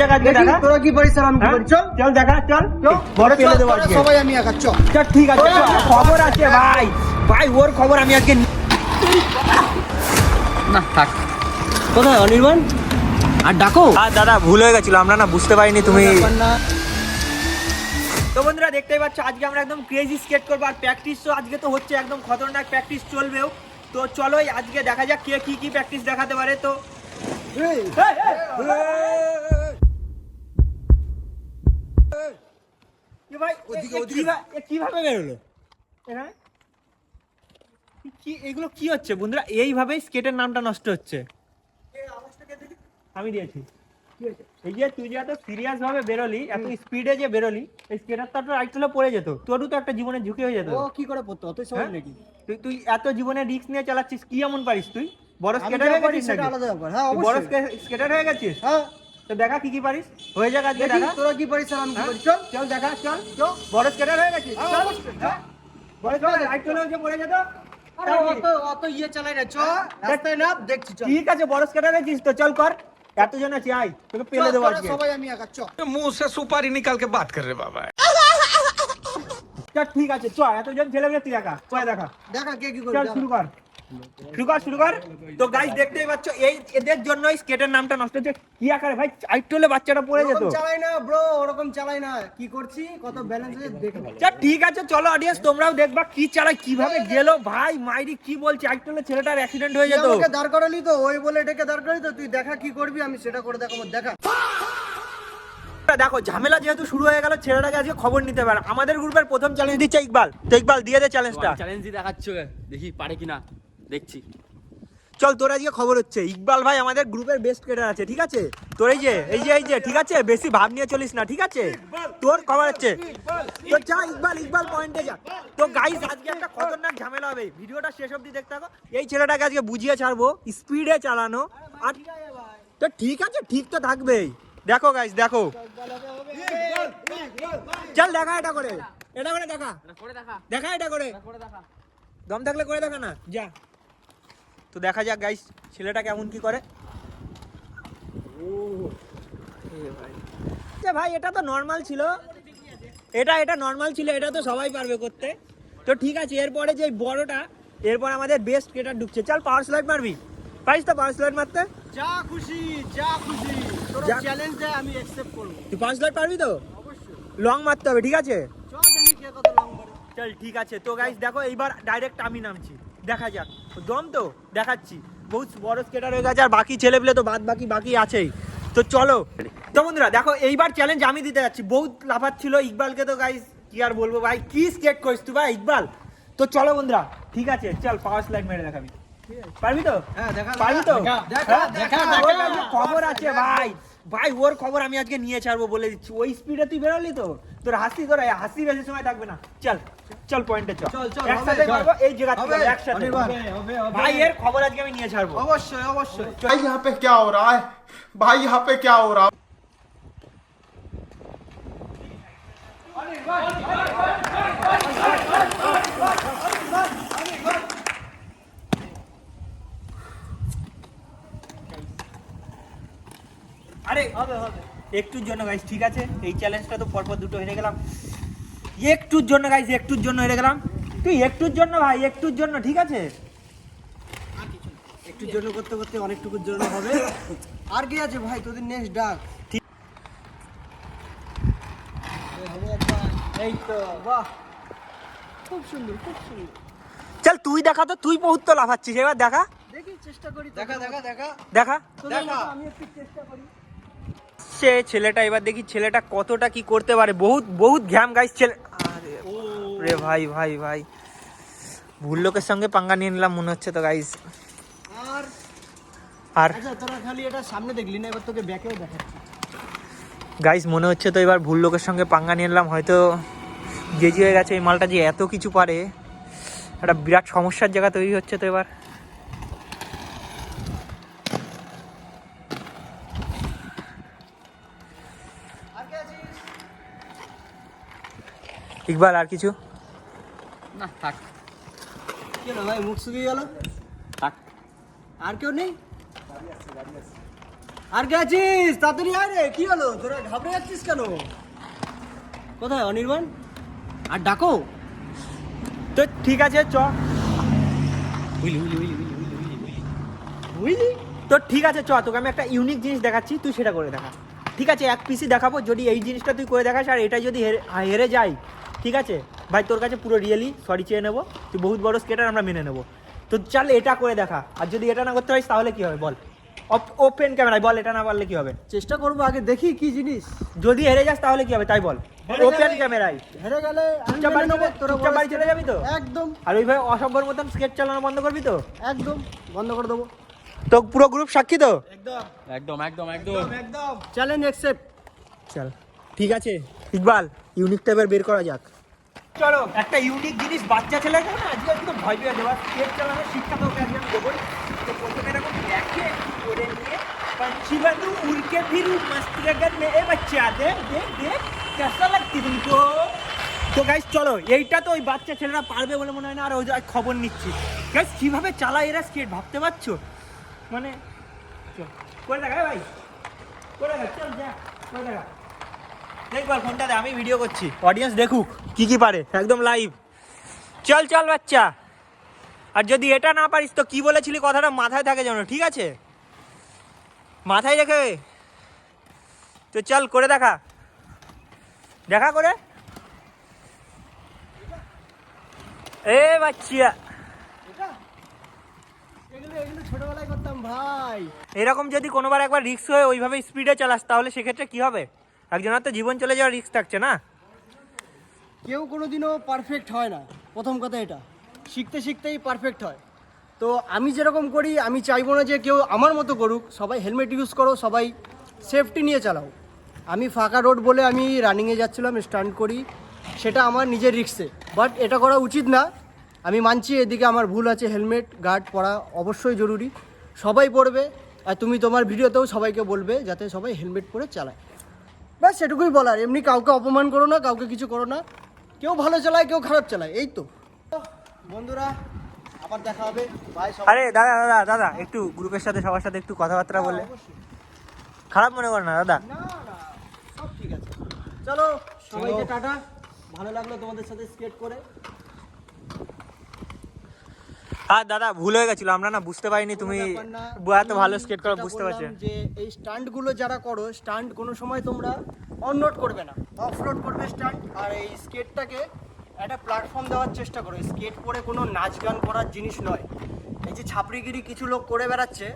যাক আজকে দেখা। তোরা কি পারিস আর আমি কি পারি? চল চল দেখা, চল বড় পেলে দেবো আজকে। সবাই আমি একা চল। চল ঠিক আছে, খবর আছে ভাই, ভাই ওর খবর আমি আজকে না থাক। কোথায় অনির্বাণ? আর ডাকো। আর দাদা ভুল হয়ে গেছিল, আমরা না বুঝতে পারিনি তুমি। না তো বন্ধুরা দেখতেই পাচ্ছ আজকে আমরা একদম ক্রেজি স্কেট করবো, আর প্র্যাকটিস তো আজকে তো হচ্ছে, একদম খতরনাক প্র্যাকটিস চলবেও। তো চলো আজকে দেখা যাক কে কি প্র্যাকটিস দেখাতে পারে। তো ভাই কিভাবে বেরোলো কি, এগুলো কি হচ্ছে বন্ধুরা? এইভাবেই স্কেটের নামটা নষ্ট হচ্ছে। আমি দিয়েছি এই যে তুই যে এত সিরিয়াস ভাবে বেরোলি, এত স্পিডে যে বেরোলি, এই স্কেটারটা তো রাইট চলে পড়ে যেত, তোরও তো একটা জীবনে ঝুঁকি হয়ে যেত। ও কি করে পড়তো অত সহজ নাকি? তুই এত জীবনে রিস্ক নিয়ে চালাচ্ছিস, কি এমন পারিস তুই? বড় স্কেটার হয়ে গেছিস সেটা নাকি? আলাদা ব্যাপার। হ্যাঁ তুই বড় অবশ্যই। স্কেটার হয়ে গেছিস? হ্যাঁ তো দেখা কি পারিস, হয়ে যাক আজকে দেখা। তোরা কি পারিস আর আমি কি পারি? চল চল দেখা, চল চল বড় স্কেটার হয়ে গেছিস, হ্যাঁ, চল অবশ্যই। বড় স্কেটার রাইট চলে যে পড়ে যেত। আরে অত ইয়ে চালাই না, চল রাস্তায় না দেখছি। চল ঠিক আছে বড় স্কেটার হয়েছিস তো চল কর, এতজন আছে আয় তোকে পেলে দেবো আজকে। সবাই আমি একা চল। मुंह से सुपारी निकाल के बात कर रहे बाबा। চল ঠিক আছে, চ এতজন ছেলে মেয়ে তুই একা চল দেখা। দেখা কে কি চল করে। শুরু কর। তো গাইস দেখতেই পাচ্ছ এই এদের জন্যই স্কেটের নামটা নষ্ট হচ্ছে। কি আকারে ভাই আইটলে বাচ্চাটা পড়ে যেত। ওরকম চালাই না ব্রো, ওরকম চালাই না। কি করছি কত ব্যালেন্স আছে দেখে ভালো। আচ্ছা ঠিক আছে চলো অডিয়েন্স তোমরাও দেখবা কি চালায়, কিভাবে গেল ভাই মাইরি, কি বলছি আইটলে ছেলেটার অ্যাক্সিডেন্ট হয়ে যেত। আমাকে দাঁড় করালি তো, ওই বলে ডেকে দাঁড় করালি তো, তুই দেখা কি করবি আমি সেটা করে দেখাবো। দেখা দেখো ঝামেলা যেহেতু শুরু হয়ে গেল, ছেলেটাকে আজকে খবর নিতে পারে। আমাদের গ্রুপের প্রথম চ্যালেঞ্জ দিচ্ছে ইকবাল। তো ইকবাল দিয়ে দে চ্যালেঞ্জটা। চ্যালেঞ্জই দেখাচ্ছ, দেখি পারে কিনা, দেখছি। চল তোর আজকে খবর হচ্ছে, ইকবাল ভাই আমাদের গ্রুপের বেস্ট ক্রিকেটার আছে, ঠিক আছে? তোর এই যে ঠিক আছে, বেশি ভাব নিয়ে চলিস না, ঠিক আছে? তোর খবর হচ্ছে তো যা ইকবাল পয়েন্টে যা। তো গাইস আজকে একটা খতরনাক ঝামেলা হবে, ভিডিওটা শেষ অবধি দেখতে থাকো। এই ছেলেটাকে আজকে বুঝিয়ে ছাড়বো স্পিডে চালানো। আর তো ঠিক আছে, ঠিক তো থাকবেই। দেখো গাইস দেখো, চল দেখা এটা করে দেখা, এটা করে দম থাকলে করে দেখা না যা। তো দেখা যাক গাইস ছেলেটা কেমন কি করে। ভাই এটা তো নর্মাল ছিল, এটা নর্মাল ছিল, এটা তো সবাই পারবে করতে। তো ঠিক আছে এরপরে যে বড়টা, এরপর আমাদের বেস্ট ক্রিকেটার ঢুকছে। চল পাওয়ার স্লাইড মারবি, পারিস তো পাওয়ার স্লাইড মারতে? যা খুশি তোরা যা। চ্যালেঞ্জ দে, আমি অ্যাকসেপ্ট করব। তুই পাওয়ার স্লাইড পারবি তো? অবশ্যই লং মারতে হবে, ঠিক আছে? চল দেখি কে কত লং করে। চল ঠিক আছে। তো গাইস দেখো এইবার ডাইরেক্ট আমি নামছি, দেখা যাক দম তো দেখাচ্ছি। বহুত বড় স্কেটার হয়ে গেছে, আর বাকি ছেলেপিলে তো বাকি আছেই। তো চলো তো বন্ধুরা দেখো এইবার চ্যালেঞ্জ আমি দিতে যাচ্ছি। বহুত লাফাচ্ছিল ইকবালকে, তো গাইস কি আর বলবো ভাই, কি স্কেট করিস তুই ভাই ইকবাল। তো চলো বন্ধুরা ঠিক আছে, চল পাওয়ার স্লাইড মেরে দেখাবি, পারবি তো? হ্যাঁ দেখা পারবি তো? দেখা ওর আজকে খবর আছে ভাই ওর খবর আমি আজকে নিয়ে ছাড়বো বলে দিচ্ছি। ওই স্পিডে তুই বেরোলি তো, তোর হাসি বেশি সময় থাকবে না। চল পয়েন্টে চল একসাথে করবো, এই জায়গা থেকে একসাথে ভাই এর খবর আজকে আমি নিয়ে ছাড়বো। অবশ্যই भाई यहाँ पे क्या हो रहा है? भाई यहाँ पे क्या हो रहा है? আরে একটুর জন্য গাইস, ঠিক আছে এই চ্যালেঞ্জটা তো পরপর দুটো হেরে গেলাম। একটুর জন্য হেরে গেলাম। তুই একটুর জন্য ভাই, একটুর জন্য, ঠিক আছে? একটু জন্য করতে করতে অনেকটুকুর জন্য হবে। আর কি আছে ভাই, তোদের নেক্সট ডাক। ঠিক। এই তো বাহ, খুব সুন্দর। চল তুই দেখা, তো তুই বহুত তো লাফাচ্ছিস, এবার দেখা দেখি চেষ্টা করি। দেখা আমি একটু চেষ্টা করি। সে ছেলেটা এবার দেখি ছেলেটা কতটা কি করতে পারে। বহুত ঘ্যাম গাইস ছেলে। আরে রে ভাই ভুল লোকের সঙ্গে পাঙ্গা নিয়ে নিলাম মনে হচ্ছে তো গাইস। আর আচ্ছা তোরা খালি এটা সামনে দেখলি না, এবার তোকে ব্যাকেও দেখাচ্ছি গাইস মনে হচ্ছে তো এবার ভুল লোকের সঙ্গে পাঙ্গা নিয়ে নিলাম, হয়তো গেজি হয়ে গেছে। এই মালটা যে এত কিছু পারে, একটা বিরাট সমস্যার জায়গা তৈরি হচ্ছে তো এবার। ইকবাল আর কিছু না থাক, কেন ভাই মুখ শুকিয়ে গেল? থাক। আর কেউ নেই? আর কে আছিস? তাড়াতাড়ি আয় রে, কি হলো তোরা ঘাবড়ে যাচ্ছিস কেন? কোথায় অনির্বাণ? আর ডাকো। তো ঠিক আছে চ। বুঝলি? তো ঠিক আছে চ, তোকে আমি একটা ইউনিক জিনিস দেখাচ্ছি, তুই সেটা করে দেখা। ঠিক আছে, এক পিসি দেখাবো, যদি এই জিনিসটা তুই করে দেখাস আর এটা যদি হেরে যাই, ঠিক আছে ভাই, তোর কাছে পুরো রিয়েলি সরি চেয়ে নেবো। তুই বহুত বড় স্কেটার, আমরা মেনে নেবো। তো চল এটা করে দেখা, আর যদি এটা না করতে পারিস তাহলে কি হবে বল? ওপেন ক্যামেরায় বল, এটা না পারলে কি হবে? চেষ্টা করবো, আগে দেখি কি জিনিস। যদি হেরে যাস তাহলে কি হবে তাই বল, ওপেন ক্যামেরায়। হেরে গেলে আমি চুপচাপ বাড়ি মেনে নেবো, চলে- তোরা চুপচাপ বড় বাড়ি চলে যাবি তো? একদম আর ওইভাবে অসম্ভব মতন স্কেচ চালানো বন্ধ করবি তো? একদম বন্ধ করে দেবো। তো পুরো গ্রুপ সাক্ষী তো? একদম একদম একদম একদম একদম চ্যালেঞ্জ অ্যাকসেপ্ট। চল ঠিক আছে ইকবাল, ইউনিক টাইপের বের করা যাক। চলো একটা ইউনিক জিনিস বাচ্চা ছেলেকে না আজকে একটু ভয় পেয়ে দেওয়া, স্কেচ চালানোর শিক্ষা তোকে আজকে আমি দেবোই। তো প্রথমে এরকম ব্যাকে করে নিয়ে पंछी बंधु उड़ के फिर मस्त गगन में ए बच्चा देख देख देख कैसा लगती तुमको। তো গাইস চলো, এইটা তো ওই বাচ্চা ছেলেরা পারবে বলে মনে হয় না, আর ওই যে খবর নিচ্ছি গাইস কিভাবে চালায় এরা স্কেট, ভাবতে পারছো? মানে চল করে দেখা ভাই, করে দেখা, চল যা করে দেখা। দেখবার ফোনটা দে, আমি ভিডিও করছি, অডিয়েন্স দেখুক কি কি পারে একদম লাইভ। চল চল বাচ্চা, আর যদি এটা না পারিস তো কি বলেছিলি কথাটা মাথায় থাকে যেন, ঠিক আছে? মাথায় রেখে। তো চল করে দেখা, দেখা করে। এ বাচ্চা, এগুলো ছোটবেলায় করতাম ভাই। এরকম যদি কোনোবার একবার রিস্ক হয়ে ওইভাবে স্পিডে চালাস তাহলে সেক্ষেত্রে কি হবে? একজনের তো জীবন চলে যাওয়ার রিস্ক থাকছে না। কেউ কোনোদিনও পারফেক্ট হয় না, প্রথম কথা এটা। শিখতে শিখতেই পারফেক্ট হয়। তো আমি যেরকম করি, আমি চাইবো না যে কেউ আমার মতো করুক। সবাই হেলমেট ইউজ করো, সবাই সেফটি নিয়ে চালাও। আমি ফাঁকা রোড বলে আমি রানিংয়ে যাচ্ছিলাম, স্টান্ট করি, সেটা আমার নিজের রিস্কে, বাট এটা করা উচিত না। আমি মানছি এদিকে আমার ভুল আছে, হেলমেট গার্ড পরা অবশ্যই জরুরি, সবাই পরবে। আর তুমি তোমার ভিডিওতেও সবাইকে বলবে যাতে সবাই হেলমেট পরে চালায়, ব্যাস সেটুকুই বলার। এমনি কাউকে অপমান করো না, কাউকে কিছু করো না। কেউ ভালো চালায়, কেউ খারাপ চালায়, এই তো। বন্ধুরা আবার দেখা হবে, বাই। আরে দাদা দাদা দাদা, একটু গ্রুপের সাথে সবার সাথে একটু কথাবার্তা বললে, খারাপ মনে কর না দাদা। না না, সব ঠিক আছে। চলো সবাইকে টাটা, ভালো লাগলো তোমাদের সাথে স্কেট করে। আর দাদা ভুল হয়ে গেছিল, আমরা না বুঝতে পারিনি তুমি এত ভালো স্কেট করো, বুঝতে পারছি। যে এই স্টান্টগুলো যারা করো, স্টান্ট কোনো সময় তোমরা অনলোড করবে না, অফলোড করবে স্টান্ট। আর এই স্কেটটাকে একটা প্ল্যাটফর্ম দেওয়ার চেষ্টা করো। স্কেট পরে কোনো নাচ গান করার জিনিস নয়। এই যে ছাপড়িগিরি কিছু লোক করে বেড়াচ্ছে,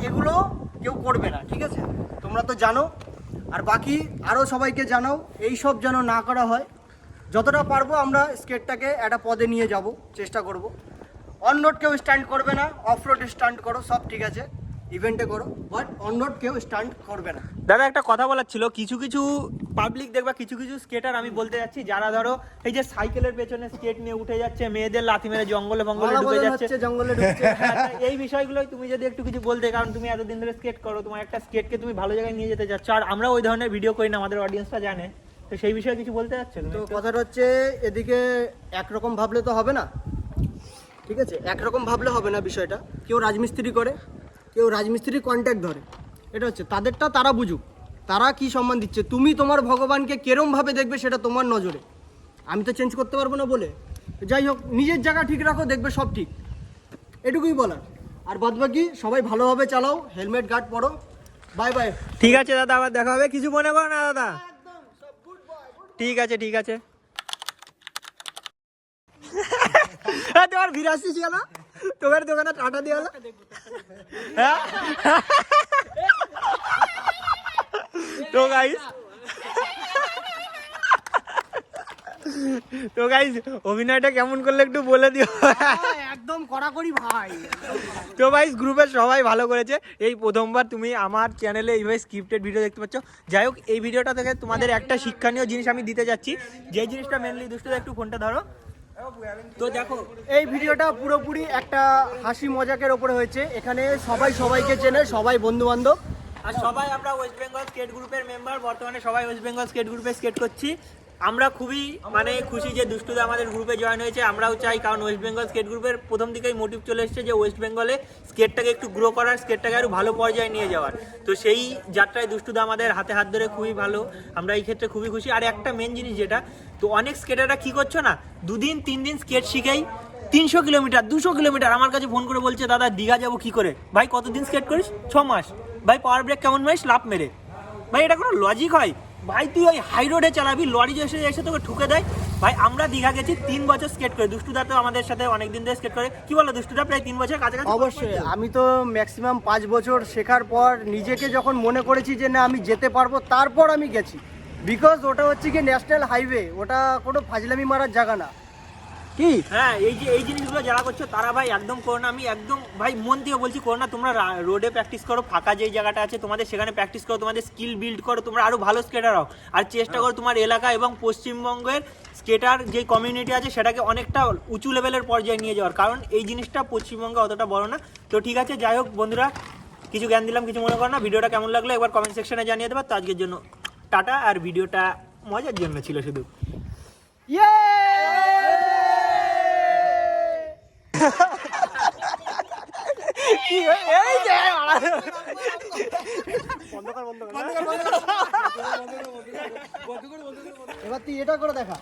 এগুলো কেউ করবে না, ঠিক আছে? তোমরা তো জানো, আর বাকি আরও সবাইকে জানাও এই সব যেন না করা হয়। যতটা পারবো আমরা স্কেটটাকে একটা পদে নিয়ে যাব, চেষ্টা করব। অন রোড কেউ স্ট্যান্ড করবে না, অফ রোডে স্ট্যান্ড করো, সব ঠিক আছে, ইভেন্টে করো, বাট অন রোড কেউ স্ট্যান্ড করবে না। দাদা একটা কথা বলার ছিল, কিছু কিছু পাবলিক দেখবা, কিছু কিছু স্কেটার আমি বলতে যাচ্ছি, যারা ধরো এই যে সাইকেলের পেছনে স্কেট নিয়ে উঠে যাচ্ছে, মেয়েদের লাথি মেরে জঙ্গলে ফঙ্গলে ঢুকে যাচ্ছে, জঙ্গলে ঢুকছে। হ্যাঁ, এই বিষয়গুলোই তুমি যদি একটু কিছু বলতে, কারণ তুমি এতদিন ধরে স্কেট করো, তোমার একটা স্কেটকে তুমি ভালো জায়গায় নিয়ে যেতে চাচ্ছ, আর আমরা ওই ধরনের ভিডিও করি না, আমাদের অডিয়েন্সটা জানে, তো সেই বিষয়ে কিছু বলতে যাচ্ছে তো কথাটা হচ্ছে, এদিকে একরকম ভাবলে তো হবে না, ঠিক আছে? একরকম ভাবলে হবে না বিষয়টা। কেউ রাজমিস্ত্রি করে, কেউ রাজমিস্ত্রি কন্ট্যাক্ট ধরে, এটা হচ্ছে তাদেরটা, তারা বুঝুক তারা কি সম্মান দিচ্ছে। তুমি তোমার ভগবানকে কেরমভাবে দেখবে সেটা তোমার নজরে, আমি তো চেঞ্জ করতে পারবো না বলে। যাই হোক, নিজের জায়গা ঠিক রাখো, দেখবে সব ঠিক, এটুকুই বলার। আর বাদবাকি সবাই ভালোভাবে চালাও, হেলমেট গার্ড পরো। Bye bye. ঠিক আছে দাদা, আবার দেখা হবে, কিছু মনে করো না দাদা। ঠিক আছে ঠিক আছে। তোমার বিরাশি ছিল না, তোমার দোকানে টাটা দিয়ে হলো। হ্যাঁ তো গাইস, তো গাইস অভিনয়টা কেমন করলে একটু বলে দিও। একদম কড়াকড়ি ভাই। তো গাইস গ্রুপের সবাই ভালো করেছে, এই প্রথমবার তুমি আমার চ্যানেলে এইভাবে স্ক্রিপ্টেড ভিডিও দেখতে পাচ্ছ। যাই হোক, এই ভিডিওটা থেকে তোমাদের একটা শিক্ষণীয় জিনিস আমি দিতে যাচ্ছি, যে জিনিসটা মেনলি, দুষ্টুদা একটু ফোনটা ধরো। তো দেখো, এই ভিডিওটা পুরোপুরি একটা হাসি মজাকের ওপরে হয়েছে। এখানে সবাই সবাইকে চেনে, সবাই বন্ধু বান্ধব, আর সবাই আমরা ওয়েস্ট বেঙ্গল স্কেট গ্রুপের মেম্বার, বর্তমানে সবাই ওয়েস্ট বেঙ্গল স্কেট গ্রুপে স্কেট করছি। আমরা খুবই মানে খুশি যে দুষ্টুদা আমাদের গ্রুপে জয়েন হয়েছে। আমরাও চাই, কারণ ওয়েস্ট বেঙ্গল স্কেট গ্রুপের প্রথম থেকেই মোটিভ চলে এসেছে যে ওয়েস্ট বেঙ্গলে স্কেটটাকে একটু গ্রো করার, স্কেটটাকে আরও ভালো পর্যায়ে নিয়ে যাওয়ার। তো সেই যাত্রায় দুষ্টুদা আমাদের হাতে হাত ধরে খুবই ভালো, আমরা এই ক্ষেত্রে খুবই খুশি। আর একটা মেন জিনিস যেটা, তো অনেক স্কেটাররা কী করছো না, 2 দিন 3 দিন স্কেট শিখেই 300 কিলোমিটার 200 কিলোমিটার আমার কাছে ফোন করে বলছে দাদা দীঘা যাবো কী করে। ভাই কতদিন স্কেট করিস? 6 মাস। ভাই পাওয়ার ব্রেক কেমন মারিস? লাফ মেরে। ভাই এটা কোনো লজিক হয়? ভাই তুই ওই হাই রোডে চালাবি, লরি এসে এসে তোকে ঠুকে দেয়। ভাই আমরা দীঘা গেছি 3 বছর স্কেট করে, দুষ্টুদা তো আমাদের সাথে অনেক দিন ধরে স্কেট করে। কি বলো দুষ্টুদা, প্রায় 3 বছর কাছাকাছি? অবশ্যই, আমি তো ম্যাক্সিমাম 5 বছর শেখার পর নিজেকে যখন মনে করেছি যে না আমি যেতে পারবো, তারপর আমি গেছি। বিকজ ওটা হচ্ছে কি ন্যাশনাল হাইওয়ে, ওটা কোনো ফাজলামি মারার জায়গা না। কি হ্যাঁ, এই জিনিসগুলো যারা করছো তারা ভাই একদম করো না। আমি একদম ভাই মন থেকে বলছি করো না। তোমরা রোডে প্র্যাকটিস করো, ফাঁকা যেই জায়গাটা আছে তোমাদের সেখানে প্র্যাকটিস করো, তোমাদের স্কিল বিল্ড করো, তোমরা আরও ভালো স্কেটার হও। আর চেষ্টা করো তোমার এলাকা এবং পশ্চিমবঙ্গের স্কেটার যে কমিউনিটি আছে সেটাকে অনেকটা উঁচু লেভেলের পর্যায়ে নিয়ে যাওয়ার, কারণ এই জিনিসটা পশ্চিমবঙ্গে অতটা বড় না। তো ঠিক আছে, যাই হোক বন্ধুরা, কিছু জ্ঞান দিলাম, কিছু মনে করো না। ভিডিওটা কেমন লাগলো একবার কমেন্ট সেকশনে জানিয়ে দেবা। তো আজকের জন্য টাটা। আর ভিডিওটা মজার জন্য ছিল শুধু। এবার তুই এটা করে দেখা।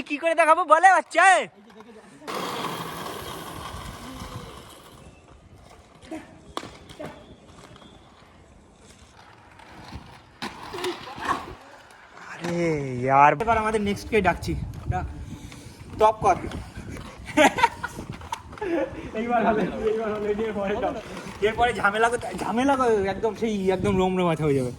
কি করে দেখাবো বলে বাচ্চা? আরে यार, এবার আমাদের নেক্সট কে ডাকছি, টপ কর। এরপরে ঝামেলা একদম সেই একদম রোম রোম হয়ে যাবে।